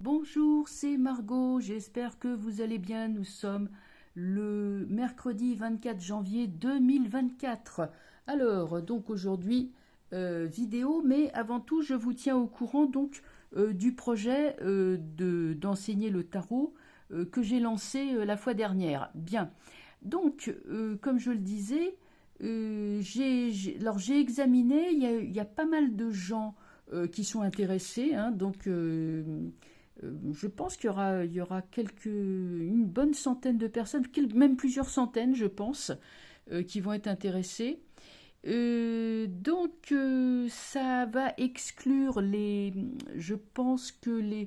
Bonjour, c'est Margot, j'espère que vous allez bien. Nous sommes le mercredi 24 janvier 2024. Alors, donc aujourd'hui, vidéo, mais avant tout, je vous tiens au courant donc du projet d'enseigner le tarot que j'ai lancé la fois dernière. Bien, donc, comme je le disais, alors j'ai examiné, il y a pas mal de gens qui sont intéressés, hein, donc je pense qu'il y aura une bonne centaine de personnes, même plusieurs centaines, je pense, qui vont être intéressées. Ça va exclure je pense que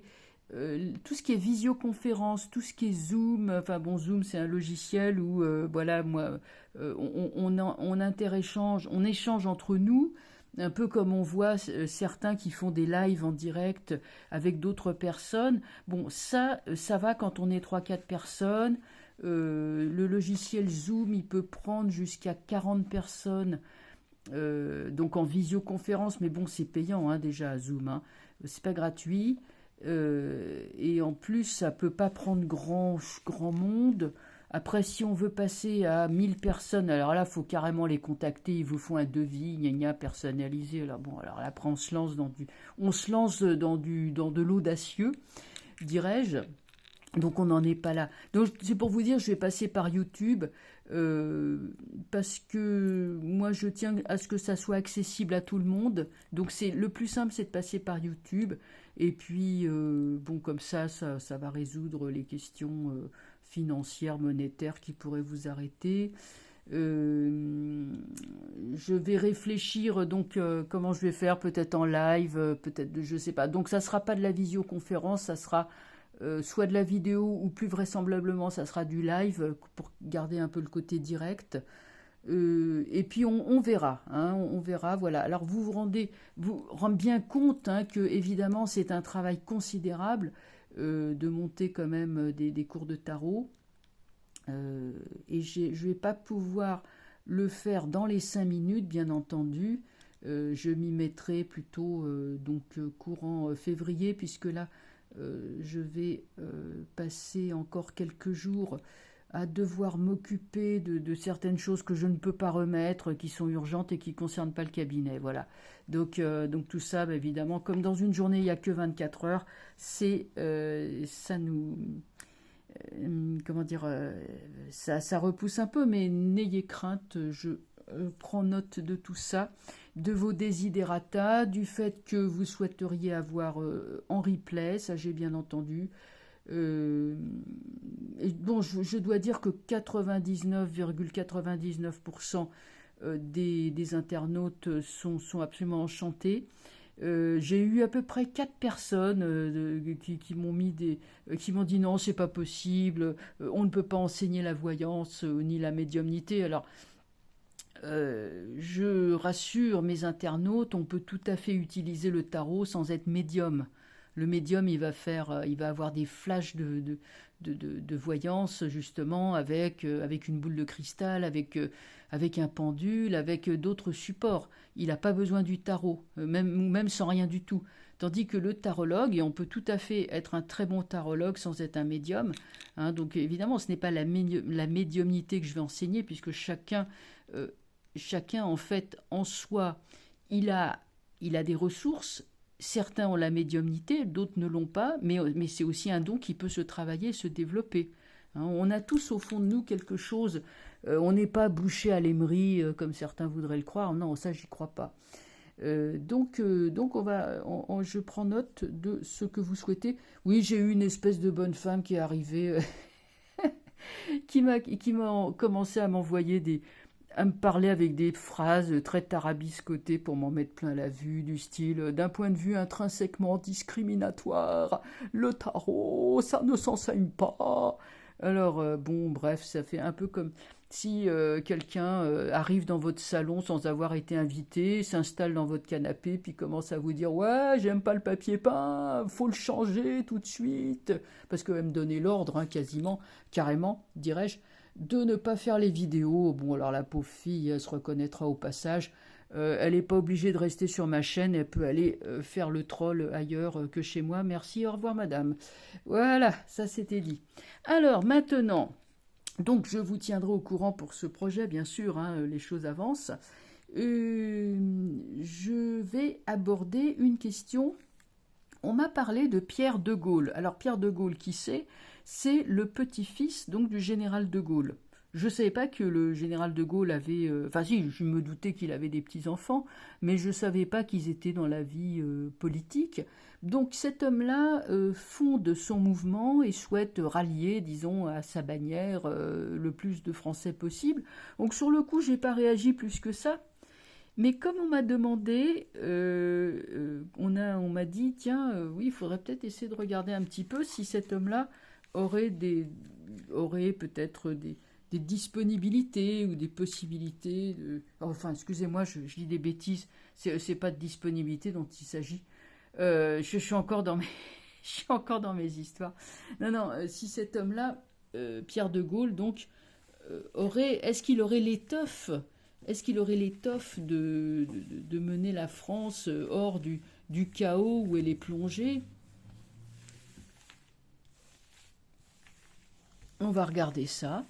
tout ce qui est visioconférence, tout ce qui est Zoom, enfin bon, Zoom c'est un logiciel où, voilà, moi, on interéchange, on échange entre nous, un peu comme on voit certains qui font des lives en direct avec d'autres personnes. Bon, ça va quand on est trois quatre personnes. Le logiciel Zoom, il peut prendre jusqu'à 40 personnes, donc en visioconférence, mais bon, c'est payant hein, déjà Zoom, hein. C'est pas gratuit. Et en plus, ça peut pas prendre grand monde. Après, si on veut passer à 1000 personnes, alors là, il faut carrément les contacter. Ils vous font un devis, gna gna, personnalisé. Alors bon, alors là, après, on se lance dans de l'audacieux, dirais-je. Donc on n'en est pas là. Donc c'est pour vous dire, je vais passer par YouTube parce que moi je tiens à ce que ça soit accessible à tout le monde. Donc c'est le plus simple, c'est de passer par YouTube. Et puis bon comme ça va résoudre les questions financières, monétaires qui pourraient vous arrêter. Je vais réfléchir donc comment je vais faire, peut-être en live, peut-être je sais pas. Donc ça sera pas de la visioconférence, ça sera soit de la vidéo ou plus vraisemblablement ça sera du live pour garder un peu le côté direct. Et puis on verra, hein, on verra, voilà. Alors vous rendez bien compte hein, que évidemment c'est un travail considérable de monter quand même des cours de tarot. Et je ne vais pas pouvoir le faire dans les 5 minutes, bien entendu. Je m'y mettrai plutôt courant février, puisque là, je vais passer encore quelques jours à devoir m'occuper de certaines choses que je ne peux pas remettre, qui sont urgentes et qui ne concernent pas le cabinet. Voilà. Donc tout ça, bah, évidemment, comme dans une journée, il n'y a que 24 heures, ça nous comment dire, ça repousse un peu, mais n'ayez crainte, je prends note de tout ça, de vos desiderata, du fait que vous souhaiteriez avoir en replay, ça j'ai bien entendu. Et bon, je dois dire que 99,99% des internautes sont absolument enchantés. J'ai eu à peu près 4 personnes qui m'ont qui m'ont dit non, c'est pas possible, on ne peut pas enseigner la voyance ni la médiumnité. Alors, je rassure mes internautes, on peut tout à fait utiliser le tarot sans être médium. Le médium, il va avoir des flashs de voyance, justement, avec une boule de cristal, avec un pendule, avec d'autres supports. Il n'a pas besoin du tarot, même sans rien du tout. Tandis que le tarologue, et on peut tout à fait être un très bon tarologue sans être un médium, hein, donc évidemment, ce n'est pas la médiumnité que je vais enseigner, puisque chacun en fait, en soi, il a des ressources. Certains ont la médiumnité, d'autres ne l'ont pas, mais c'est aussi un don qui peut se travailler, se développer. Hein, on a tous au fond de nous quelque chose. On n'est pas bouché à l'émery comme certains voudraient le croire. Non, ça, j'y crois pas. Je prends note de ce que vous souhaitez. Oui, j'ai eu une espèce de bonne femme qui est arrivée, qui m'a commencé à m'envoyer à me parler avec des phrases très tarabiscotées pour m'en mettre plein la vue, du style d'un point de vue intrinsèquement discriminatoire, le tarot, ça ne s'enseigne pas. Alors, bon, bref, ça fait un peu comme si quelqu'un arrive dans votre salon sans avoir été invité, s'installe dans votre canapé, puis commence à vous dire ouais, j'aime pas le papier peint, faut le changer tout de suite, parce qu'elle me donnait l'ordre, hein, quasiment, carrément, dirais-je, de ne pas faire les vidéos. Bon, alors la pauvre fille, elle se reconnaîtra au passage. Elle n'est pas obligée de rester sur ma chaîne, elle peut aller faire le troll ailleurs que chez moi. Merci, au revoir madame. Voilà, ça c'était dit. Alors maintenant, donc je vous tiendrai au courant pour ce projet, bien sûr, hein, les choses avancent. Je vais aborder une question. On m'a parlé de Pierre de Gaulle. Alors Pierre de Gaulle, qui c'est? C'est le petit-fils donc du général de Gaulle. Je ne savais pas que le général de Gaulle avait... Enfin si, je me doutais qu'il avait des petits-enfants, mais je ne savais pas qu'ils étaient dans la vie politique. Donc cet homme-là fonde son mouvement et souhaite rallier, disons, à sa bannière le plus de Français possible. Donc sur le coup, je n'ai pas réagi plus que ça. Mais comme on m'a demandé, on m'a dit, tiens, oui, il faudrait peut-être essayer de regarder un petit peu si cet homme-là aurait peut-être des disponibilités ou des possibilités. Enfin, excusez-moi, je dis des bêtises, c'est pas de disponibilité dont il s'agit. Je suis encore dans mes, je suis encore dans mes histoires. Non, non, si cet homme-là, Pierre de Gaulle, donc, est-ce qu'il aurait l'étoffe? Est-ce qu'il aurait l'étoffe de mener la France hors du chaos où elle est plongée? On va regarder ça.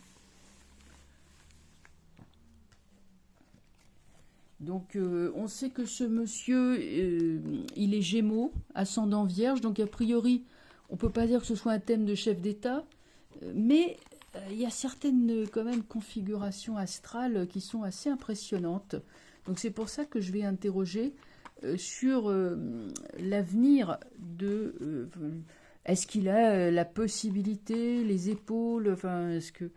Donc, on sait que ce monsieur, il est Gémeaux, ascendant Vierge. Donc, a priori, on ne peut pas dire que ce soit un thème de chef d'État. Mais il y a certaines quand même configurations astrales qui sont assez impressionnantes. Donc c'est pour ça que je vais interroger sur l'avenir de... est-ce qu'il a la possibilité, les épaules, enfin, est-ce que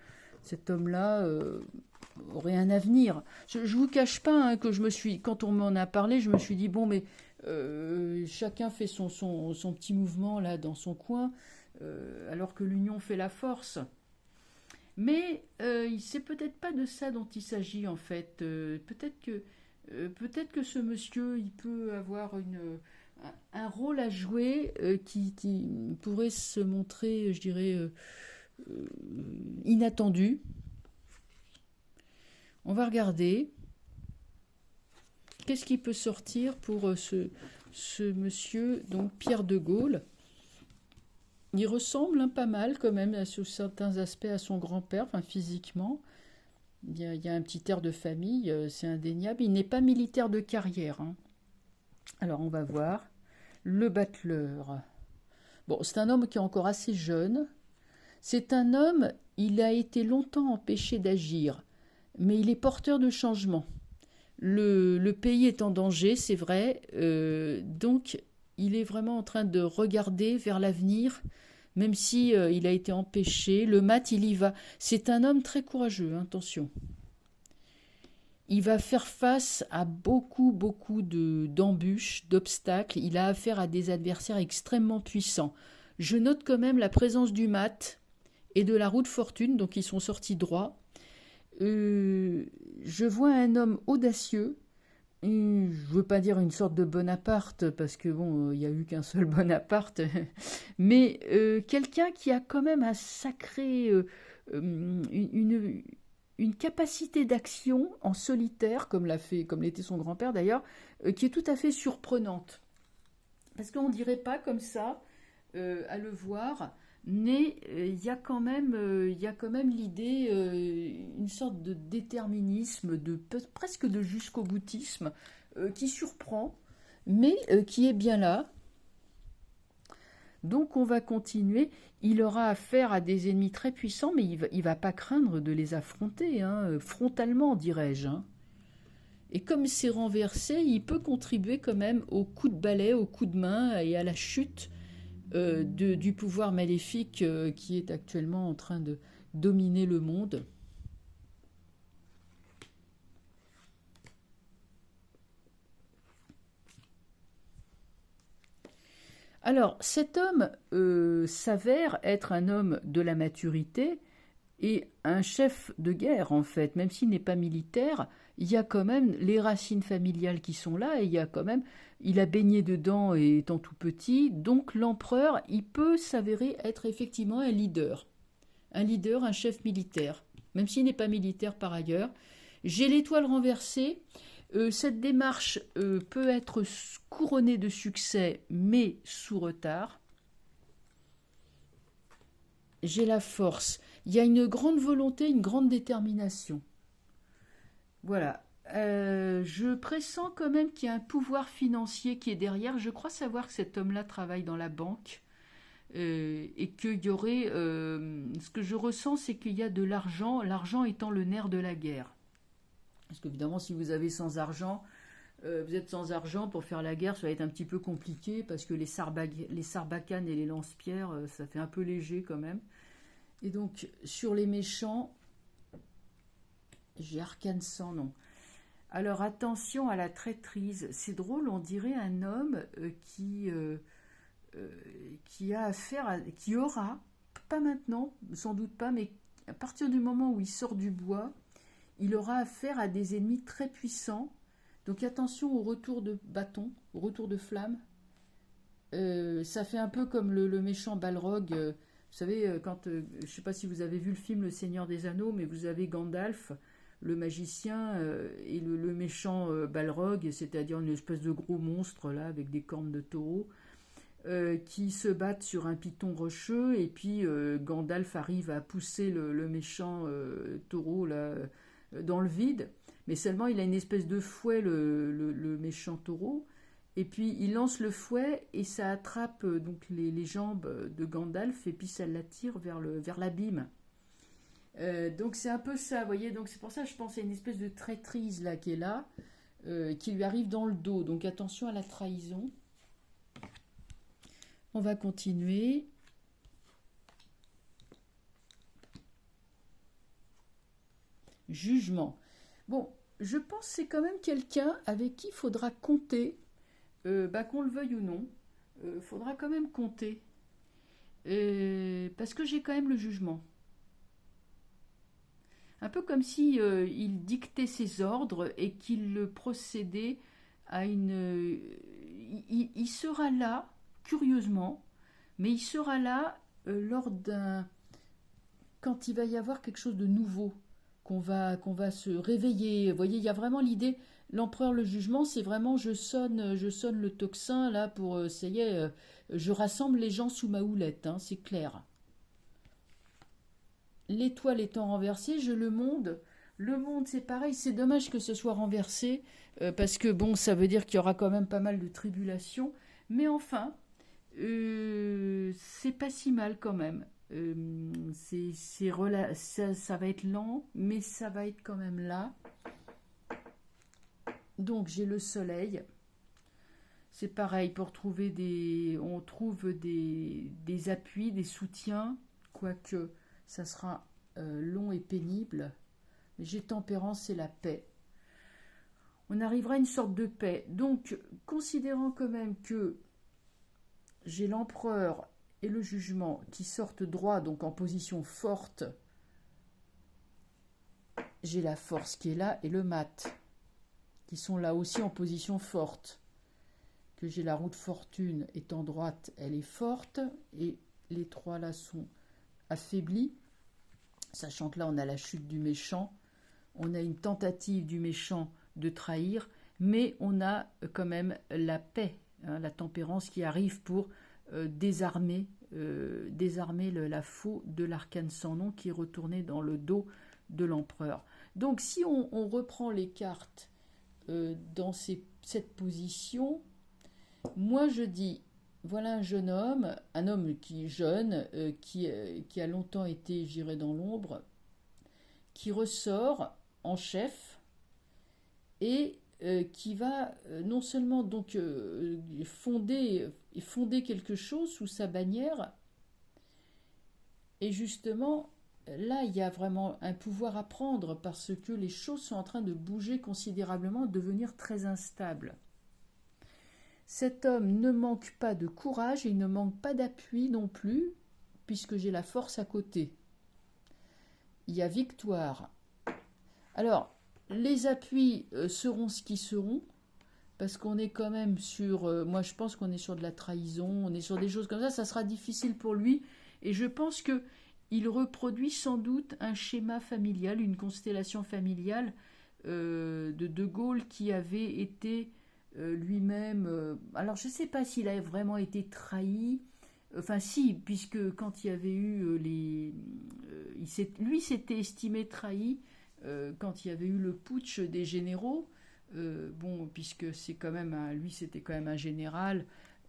cet homme-là aurait un avenir? Je ne vous cache pas hein, que quand on m'en a parlé, je me suis dit, bon, mais chacun fait son petit mouvement là dans son coin, alors que l'union fait la force. Mais c'est peut-être pas de ça dont il s'agit en fait. Peut-être que ce monsieur, il peut avoir un rôle à jouer qui pourrait se montrer, je dirais, inattendu. On va regarder. Qu'est-ce qui peut sortir pour ce monsieur, donc Pierre de Gaulle? Il ressemble pas mal quand même sur certains aspects à son grand-père, enfin physiquement. Il y a un petit air de famille, c'est indéniable. Il n'est pas militaire de carrière. Hein. Alors on va voir. Le battleur. Bon, c'est un homme qui est encore assez jeune. C'est un homme, il a été longtemps empêché d'agir, mais il est porteur de changement. Le pays est en danger, c'est vrai. Donc il est vraiment en train de regarder vers l'avenir, même si il a été empêché. Le mat, il y va. C'est un homme très courageux, hein, attention. Il va faire face à beaucoup d'embûches, d'obstacles. Il a affaire à des adversaires extrêmement puissants. Je note quand même la présence du mat et de la roue de fortune, donc ils sont sortis droit. Je vois un homme audacieux. Je ne veux pas dire une sorte de Bonaparte, parce que bon, il n'y a eu qu'un seul Bonaparte, mais quelqu'un qui a quand même un sacré, une capacité d'action en solitaire, comme l'était son grand-père d'ailleurs, qui est tout à fait surprenante. Parce qu'on ne dirait pas comme ça, à le voir, mais il y a quand même l'idée, une sorte de déterminisme, presque de jusqu'au-boutisme, qui surprend, mais qui est bien là. Donc on va continuer. Il aura affaire à des ennemis très puissants, mais il va pas craindre de les affronter, hein, frontalement, dirais-je. Hein. Et comme c'est renversé, il peut contribuer quand même au coup de balai, au coup de main et à la chute du pouvoir maléfique qui est actuellement en train de dominer le monde. Alors, cet homme s'avère être un homme de la maturité et un chef de guerre, en fait. Même s'il n'est pas militaire, il y a quand même les racines familiales qui sont là, et il a baigné dedans étant tout petit, donc l'empereur, il peut s'avérer être effectivement un leader, un chef militaire, même s'il n'est pas militaire par ailleurs. J'ai l'étoile renversée. Cette démarche peut être couronnée de succès, mais sous retard. J'ai la force. Il y a une grande volonté, une grande détermination. Voilà. Je pressens quand même qu'il y a un pouvoir financier qui est derrière. Je crois savoir que cet homme-là travaille dans la banque et qu'il y aurait... ce que je ressens, c'est qu'il y a de l'argent, l'argent étant le nerf de la guerre. Parce qu'évidemment, si vous avez sans argent, vous êtes sans argent pour faire la guerre, ça va être un petit peu compliqué parce que les sarbacanes et les lance-pierres, ça fait un peu léger quand même. Et donc, sur les méchants, j'ai arcane sans nom. Alors, attention à la traîtrise. C'est drôle, on dirait un homme qui a affaire à, qui aura, pas maintenant, sans doute pas, mais à partir du moment où il sort du bois, il aura affaire à des ennemis très puissants. Donc attention au retour de bâton, au retour de flamme. Ça fait un peu comme le méchant Balrog. Vous savez, je ne sais pas si vous avez vu le film Le Seigneur des Anneaux, mais vous avez Gandalf, le magicien, et le méchant Balrog, c'est-à-dire une espèce de gros monstre là avec des cornes de taureau, qui se battent sur un piton rocheux, et puis Gandalf arrive à pousser le méchant taureau là, dans le vide, mais seulement il a une espèce de fouet, le méchant taureau, et puis il lance le fouet et ça attrape donc les jambes de Gandalf et puis ça l'attire vers l'abîme. Donc c'est un peu ça, vous voyez, donc c'est pour ça que je pense à une espèce de traîtrise là qui est là, qui lui arrive dans le dos, donc attention à la trahison. On va continuer. Jugement. Bon, je pense que c'est quand même quelqu'un avec qui il faudra compter, qu'on le veuille ou non. Il faudra quand même compter. Parce que j'ai quand même le jugement. Un peu comme si il dictait ses ordres et qu'il procédait à une... il sera là, curieusement, mais il sera là lors d'un... quand il va y avoir quelque chose de nouveau, qu'on va se réveiller. Vous voyez, il y a vraiment l'idée, l'empereur le jugement, c'est vraiment je sonne le tocsin là pour, ça y est, je rassemble les gens sous ma houlette, hein, c'est clair. L'étoile étant renversée, le monde c'est pareil, c'est dommage que ce soit renversé, parce que bon, ça veut dire qu'il y aura quand même pas mal de tribulations, mais enfin, c'est pas si mal quand même. Ça va être lent, mais ça va être quand même là. Donc j'ai le soleil. C'est pareil, pour trouver on trouve des appuis, des soutiens, quoique ça sera long et pénible. J'ai tempérance et la paix. On arrivera à une sorte de paix. Donc, considérant quand même que j'ai l'empereur et le jugement qui sortent droit, donc en position forte, j'ai la force qui est là et le mat qui sont là aussi en position forte. Que j'ai la roue de fortune étant droite, elle est forte, et les trois là sont affaiblis, sachant que là on a la chute du méchant, on a une tentative du méchant de trahir, mais on a quand même la paix, hein, la tempérance qui arrive pour désarmer la faux de l'arcane sans nom qui est retourné dans le dos de l'empereur. Donc si on reprend les cartes dans cette position, moi je dis, voilà un homme qui est jeune, qui a longtemps été, j'irai dans l'ombre, qui ressort en chef et qui va non seulement donc fonder quelque chose sous sa bannière, et justement là il y a vraiment un pouvoir à prendre parce que les choses sont en train de bouger considérablement, de devenir très instables. Cet homme ne manque pas de courage et il ne manque pas d'appui non plus, puisque j'ai la force à côté. Il y a victoire. Alors, les appuis seront ce qu'ils seront, parce qu'on est quand même sur... moi, je pense qu'on est sur de la trahison, on est sur des choses comme ça sera difficile pour lui, et je pense qu'il reproduit sans doute un schéma familial, une constellation familiale De Gaulle qui avait été lui-même... alors je ne sais pas s'il a vraiment été trahi, enfin si, puisque quand il y avait eu lui s'était estimé trahi quand il y avait eu le putsch des généraux, bon, puisque c'est quand même lui c'était quand même un général,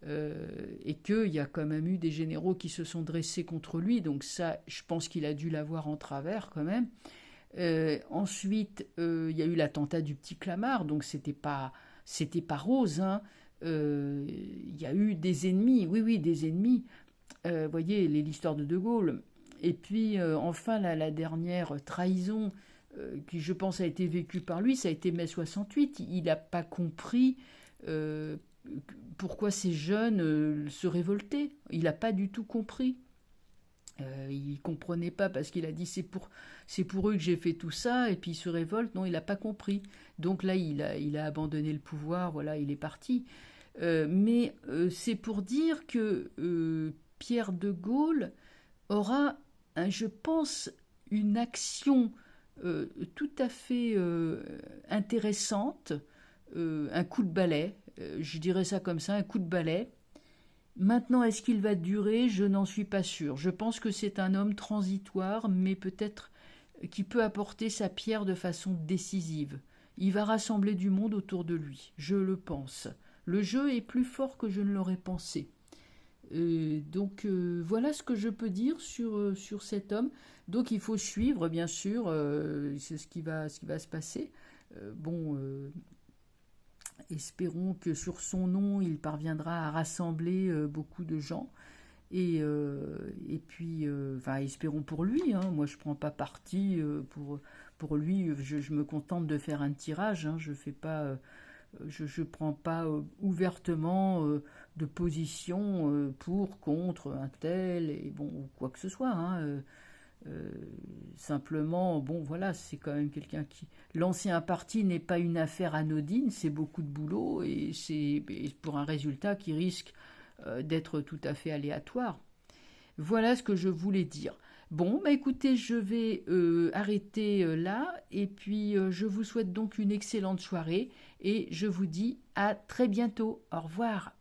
et qu'il y a quand même eu des généraux qui se sont dressés contre lui, donc ça je pense qu'il a dû l'avoir en travers quand même. Ensuite, il y a eu l'attentat du petit Clamart, donc c'était pas rose, hein. Il y a eu des ennemis, oui, oui, des ennemis. Voyez, l'histoire de Gaulle. Et puis, enfin, la dernière trahison qui, je pense, a été vécue par lui, ça a été mai 68. Il n'a pas compris euh, pourquoi ces jeunes se révoltaient. Il n'a pas du tout compris. Il comprenait pas parce qu'il a dit c'est pour eux que j'ai fait tout ça et puis il se révolte. Non, il n'a pas compris. Donc là, il a abandonné le pouvoir. Voilà, il est parti. Mais c'est pour dire que Pierre de Gaulle aura, je pense, une action tout à fait intéressante, un coup de balai, je dirais ça comme ça, un coup de balai. Maintenant, est-ce qu'il va durer? Je n'en suis pas sûre. Je pense que c'est un homme transitoire, mais peut-être qui peut apporter sa pierre de façon décisive. Il va rassembler du monde autour de lui, je le pense. Le jeu est plus fort que je ne l'aurais pensé. Donc voilà ce que je peux dire sur cet homme. Donc il faut suivre, bien sûr, c'est ce qui va se passer. Bon, espérons que sur son nom, il parviendra à rassembler beaucoup de gens. Et puis, enfin, espérons pour lui. Hein. Moi, je ne prends pas parti pour lui. Je me contente de faire un tirage. Hein. Je fais pas, je prends pas ouvertement de position pour, contre un tel, et bon, ou quoi que ce soit. Hein. Simplement, bon, voilà, c'est quand même quelqu'un qui... Lancer un parti n'est pas une affaire anodine, c'est beaucoup de boulot, et c'est pour un résultat qui risque d'être tout à fait aléatoire. Voilà ce que je voulais dire. Bon, bah écoutez, je vais arrêter là, et puis je vous souhaite donc une excellente soirée, et je vous dis à très bientôt. Au revoir.